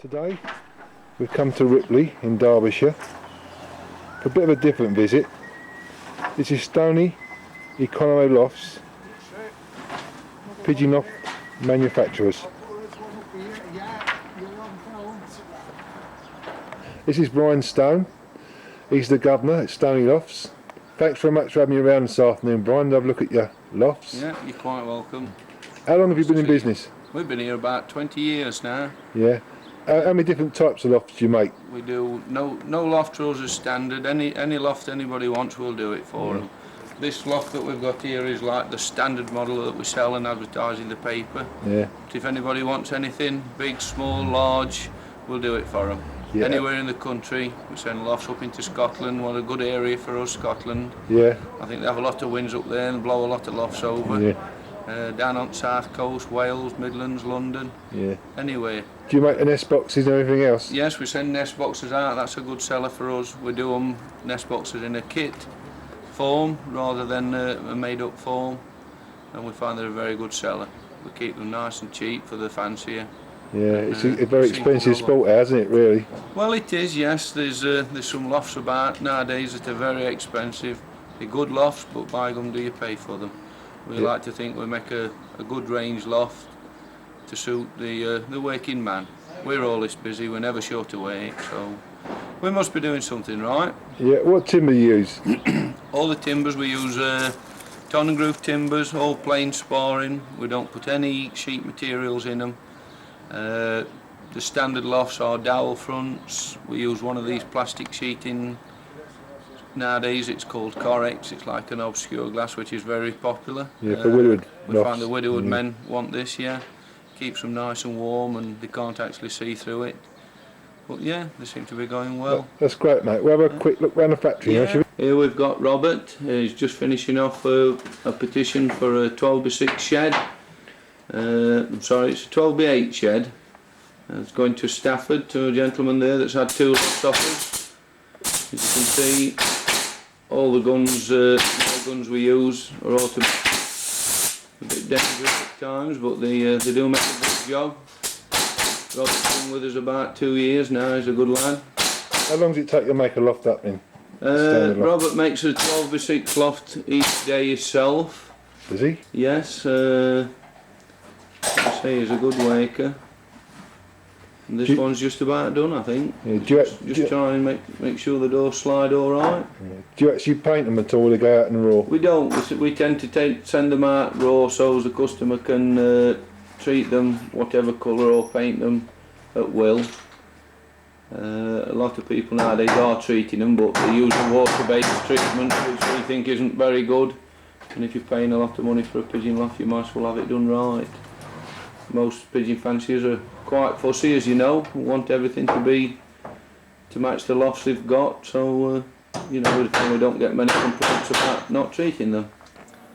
Today we've come to Ripley in Derbyshire for a bit of a different visit. This is Stony Econolofts, Pigeon Loft manufacturers. This is Brian Stone, he's the governor at Stony Lofts. Thanks very much for having me around this afternoon, Brian, to have a look at your lofts. Yeah, you're quite welcome. How long have you been in business? We've been here about 20 years now. Yeah. How many different types of lofts do you make? We do no loft rules as standard. Any loft anybody wants, we'll do it for them. This loft that we've got here is like the standard model that we sell and advertise in the paper. Yeah. But if anybody wants anything, big, small, large, we'll do it for them. Yeah. Anywhere in the country, we send lofts up into Scotland. What a good area for us, Scotland. Yeah. I think they have a lot of winds up there and blow a lot of lofts over. Yeah. Down on South Coast, Wales, Midlands, London. Yeah. Anywhere. Do you make the nest boxes and everything else? Yes, we send nest boxes out. That's a good seller for us. We do them nest boxes in a kit form rather than a made-up form, and we find they're a very good seller. We keep them nice and cheap for the fancier. Yeah, it's a very expensive sport, isn't it? Really. Well, it is. Yes, there's some lofts about nowadays that are very expensive. They're good lofts, but by gum do you pay for them. We like to think we make a good range loft to suit the working man. We're always busy, we're never short of work, so we must be doing something right. Yeah, what timber do you use? All the timbers we use ton and groove timbers, all plain sparring. We don't put any sheet materials in them. The standard lofts are dowel fronts. We use one of these plastic sheeting. Nowadays it's called Correx. It's like an obscure glass which is very popular. Yeah, for widowed. We find the widowed men want this, yeah. Keeps them nice and warm and they can't actually see through it. But yeah, they seem to be going well. That's great, mate. We'll have a quick look around the factory now, shall we? Here we've got Robert. He's just finishing off a petition for a 12x6 shed. I'm sorry, it's a 12x8 shed. It's going to Stafford to a gentleman there that's had 2 loft offers. As you can see, all the guns we use are automatic. A bit dangerous at times, but they do make a good job. Robert's been with us about 2 years now. He's a good lad. How long does it take you to make a loft up then? Robert makes a 12x6 loft each day himself. Does he? Yes. I say he's a good waker. And this one's just about done, I think. Yeah, just try and make sure the doors slide all right. Yeah. Do you actually paint them at all? They go out in raw? We don't. We tend to send them out raw so the customer can treat them whatever colour or paint them at will. A lot of people nowadays are treating them, but they use a water-based treatment, which we think isn't very good. And if you're paying a lot of money for a pigeon loft, you might as well have it done right. Most pigeon fanciers are quite fussy, as you know, want everything to match the lofts they've got, so you know, we don't get many complaints about not treating them.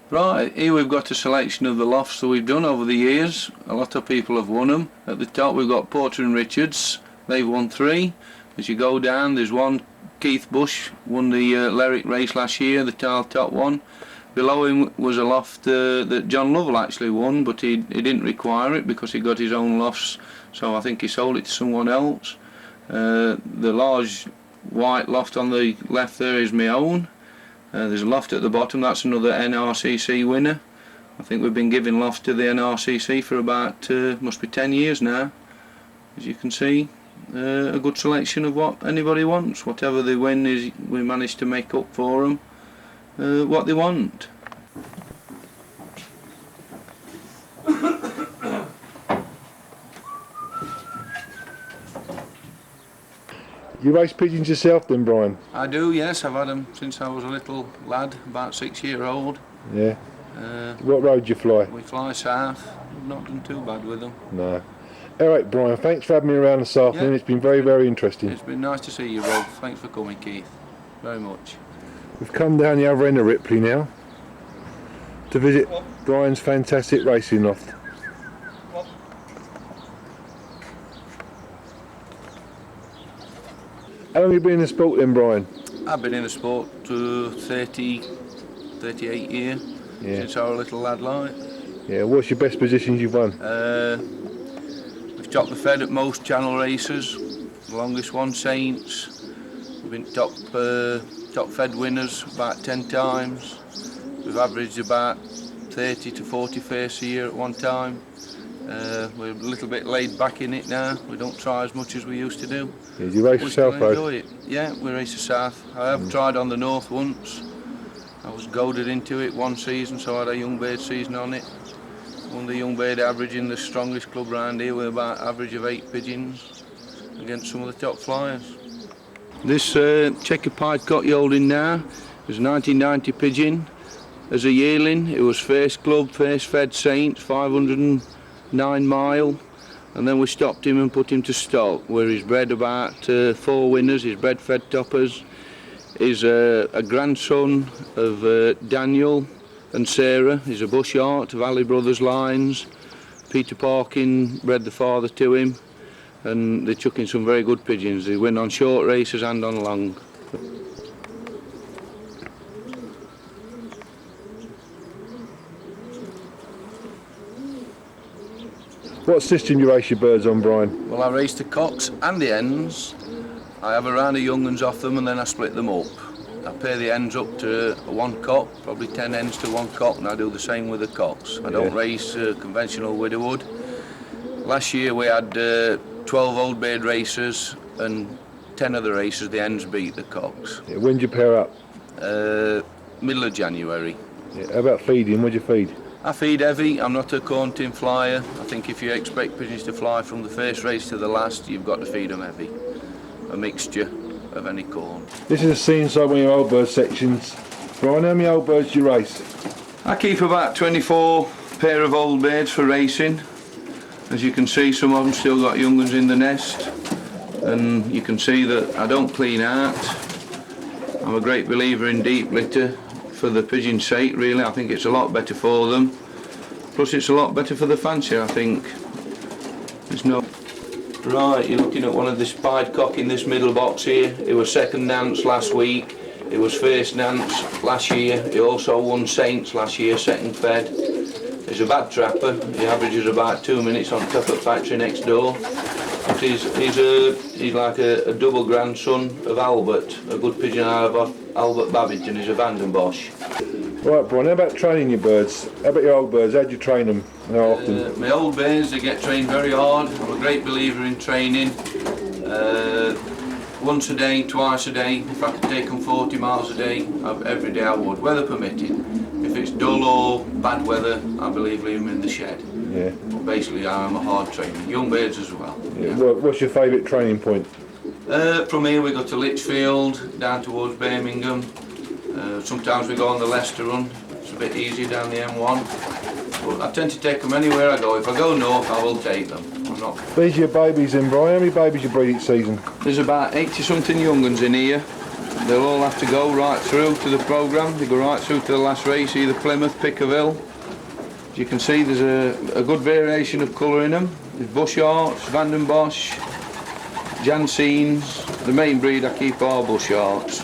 Right, here we've got a selection of the lofts that we've done over the years. A lot of people have won them. At the top we've got Porter and Richards, they've won 3. As you go down there's one, Keith Bush, won the Lerwick race last year, the tile top one. Below him was a loft that John Lovell actually won, but he didn't require it because he got his own lofts, so I think he sold it to someone else. The large white loft on the left there is my own. There's a loft at the bottom, that's another NRCC winner. I think we've been giving lofts to the NRCC for about, must be 10 years now. As you can see, a good selection of what anybody wants. Whatever they win, we manage to make up for them what they want. You raise pigeons yourself then, Brian? I do, yes. I've had them since I was a little lad, about 6-year-old. Yeah. What road do you fly? We fly south. We've not done too bad with them. No. Alright, Brian, thanks for having me around this afternoon. Yeah. It's been very, very interesting. It's been nice to see you, Rob. Thanks for coming, Keith. Very much. We've come down the other end of Ripley now to visit Brian's fantastic racing loft. How long have you been in the sport then, Brian? I've been in the sport 38 years, since I was a little lad like. Yeah, what's your best positions you've won? We've topped the fed at most channel races. The longest one, Saints. We've been top fed winners about 10 times. We've averaged about 30 to 40 face a year at one time. We're a little bit laid back in it now. We don't try as much as we used to do. Yeah, you race the South Road? Enjoy it. Yeah, we race the South. I have tried on the North once. I was goaded into it one season, so I had a young bird season on it. Won the young bird average in the strongest club round here with about average of 8 pigeons against some of the top flyers. This checker pied cock you're holding now is a 1990 pigeon. As a yearling, it was first club, first fed Saints, 509 mile, and then we stopped him and put him to stock, where he's bred about 4 winners. He's bred fed toppers. He's a grandson of Daniel and Sarah. He's a bush art, Valley Brothers lines. Peter Parkin bred the father to him, and they're chucking some very good pigeons. They win on short races and on long. What system you race your birds on, Brian? Well, I race the cocks and the hens. I have a round of young ones off them and then I split them up. I pair the hens up to 1 cock, probably 10 hens to 1 cock, and I do the same with the cocks. I don't race conventional widowwood. Last year we had 12 old bird races, and 10 of the races the hens beat the cocks. Yeah, when do you pair up? Middle of January. Yeah, how about feeding? What do you feed? I feed heavy. I'm not a corn tin flyer. I think if you expect pigeons to fly from the first race to the last, you've got to feed them heavy. A mixture of any corn. This is a scene inside one of your old bird sections. Brian, how many old birds do you race? I keep about 24 pair of old birds for racing. As you can see, some of them still got young ones in the nest, and you can see that I don't clean out. I'm a great believer in deep litter for the pigeon's sake, really. I think it's a lot better for them. Plus it's a lot better for the fancier, I think. There's no... Right, you're looking at one of this pied cock in this middle box here. It was second Nance last week. It was first Nance last year. He also won Saints last year, second fed. He's a bad trapper. He averages about 2 minutes on top of factory next door. But he's like a double grandson of Albert, a good pigeon out of Albert Babbage, and he's a Vanden Bosch. Right, Brian, how about training your birds? How about your old birds? How do you train them and how often? My old birds, they get trained very hard. I'm a great believer in training. Once a day, twice a day. If I could take them 40 miles a day, every day I would, weather permitting. If it's dull or bad weather, I believe leave them in the shed. Yeah. Basically, I'm a hard trainer. Young birds as well. Yeah. What's your favourite training point? From here we go to Lichfield, down towards Birmingham. Sometimes we go on the Leicester run. It's a bit easier down the M1. But I tend to take them anywhere I go. If I go north, I will take them. These are your babies then, Brian. How many babies you breed each season? There's about 80 something young ones in here. They'll all have to go right through to the programme. They go right through to the last race, either Plymouth, Pickerville. As you can see, there's a good variation of colour in them. There's Bush Arts, Vanden Bosch, Janssens. The main breed I keep are Bush Arts,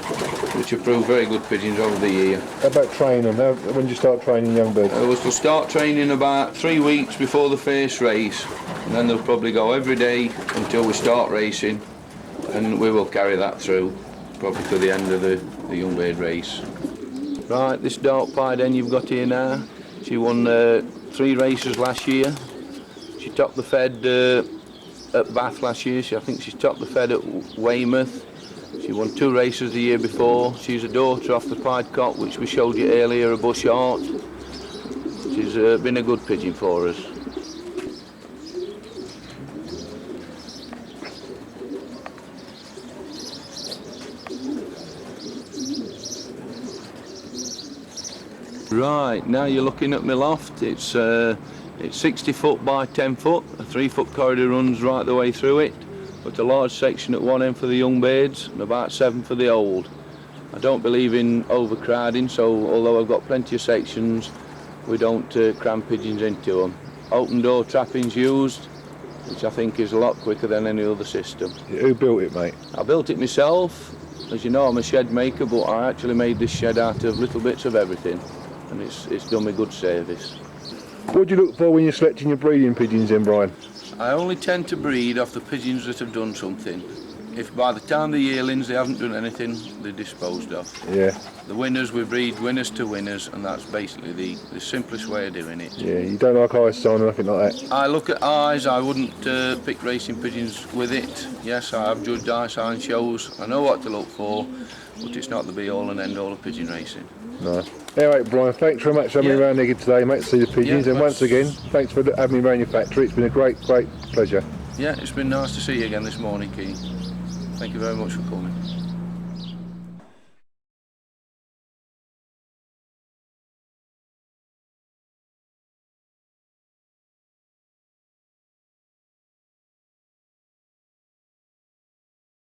which have proved very good pigeons over the year. How about training them? When do you start training young birds? We'll start training about 3 weeks before the first race, and then they'll probably go every day until we start racing, and we will carry that through, probably to the end of the young bird race. Right, this dark pied hen you've got here now, she won 3 races last year. She topped the fed at Bath last year. I think she's topped the fed at Weymouth. She won 2 races the year before. She's a daughter off the pied cock, which we showed you earlier, a Bush Art. She's been a good pigeon for us. Right, now you're looking at my loft. It's 60 foot by 10 foot. A 3 foot corridor runs right the way through it. But a large section at one end for the young birds and about 7 for the old. I don't believe in overcrowding, so although I've got plenty of sections, we don't cram pigeons into them. Open door trappings used, which I think is a lot quicker than any other system. Who built it, mate? I built it myself. As you know, I'm a shed maker, but I actually made this shed out of little bits of everything, and it's done me good service. What do you look for when you're selecting your breeding pigeons then, Brian? I only tend to breed off the pigeons that have done something. If by the time the yearlings they haven't done anything, they're disposed of. Yeah. The winners, we breed winners to winners, and that's basically the simplest way of doing it. Yeah, you don't like ice sign or nothing like that? I look at eyes, I wouldn't pick racing pigeons with it. Yes, I have judged eye sign shows, I know what to look for, but it's not the be all and end all of pigeon racing. No. Anyway, Brian, thanks very much for having me around here today, mate, to see the pigeons. Yeah, and once again, thanks for having me around your factory. It's been a great pleasure. Yeah, it's been nice to see you again this morning, Keane. Thank you very much for coming.